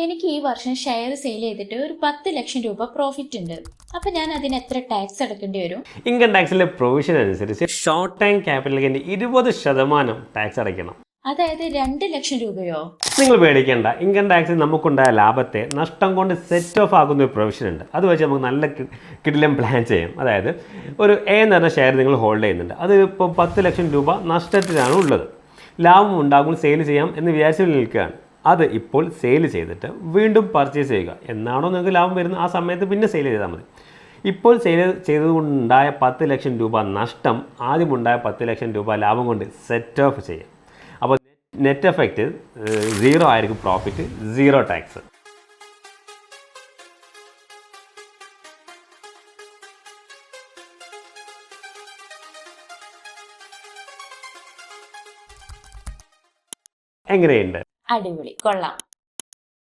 എനിക്ക് ഈ വർഷം ഷെയർ സെയിൽ ചെയ്തിട്ട് ഒരു 10 ലക്ഷം രൂപ പ്രോഫിറ്റ് ഉണ്ട്. അപ്പൊ ഞാൻ അതിന് എത്ര ടാക്സ് അടക്കേണ്ടി വരും? ഇൻകം ടാക്സിലെ പ്രൊവിഷൻ അനുസരിച്ച് ഷോർട്ട് ടൈം ക്യാപിറ്റൽ ഗെയിൻ്റെ 20% ടാക്സ് അടയ്ക്കണം. അതായത് 2 ലക്ഷം രൂപയോ? നിങ്ങൾ പേടിക്കേണ്ട, ഇൻകം ടാക്സിൽ നമുക്കുണ്ടായ ലാഭത്തെ നഷ്ടം കൊണ്ട് സെറ്റ് ഓഫ് ആക്കുന്ന ഒരു പ്രൊവിഷൻ ഉണ്ട്. അത് വെച്ച് നമുക്ക് നല്ല കിടിലം പ്ലാൻ ചെയ്യാം. അതായത് ഒരു എ എന്ന് പറഞ്ഞ ഷെയർ നിങ്ങൾ ഹോൾഡ് ചെയ്യുന്നുണ്ട്, അത് ഇപ്പോൾ 10 ലക്ഷം രൂപ നഷ്ടത്തിലാണ് ഉള്ളത്. ലാഭം ഉണ്ടാകുമ്പോൾ സെയിൽ ചെയ്യാം എന്ന് വിചാരിച്ച് നിൽക്കുകയാണ്. അത് ഇപ്പോൾ സെയിൽ ചെയ്തിട്ട് വീണ്ടും പർച്ചേസ് ചെയ്യുക. എന്നാണോ നിങ്ങൾക്ക് ലാഭം വരുന്നത് ആ സമയത്ത് പിന്നെ സെയിൽ ചെയ്താൽ മതി. ഇപ്പോൾ സെയിൽ ചെയ്തതുകൊണ്ടുണ്ടായ 10 ലക്ഷം രൂപ നഷ്ടം ആദ്യമുണ്ടായ 10 ലക്ഷം രൂപ ലാഭം കൊണ്ട് സെറ്റ് ഓഫ് ചെയ്യാം. അപ്പോൾ നെറ്റ് എഫക്റ്റ് 0 ആയിരിക്കും, പ്രോഫിറ്റ് 0 ടാക്സ്. എങ്ങനെയുണ്ട്? അടിപൊളി, കൊള്ളാം.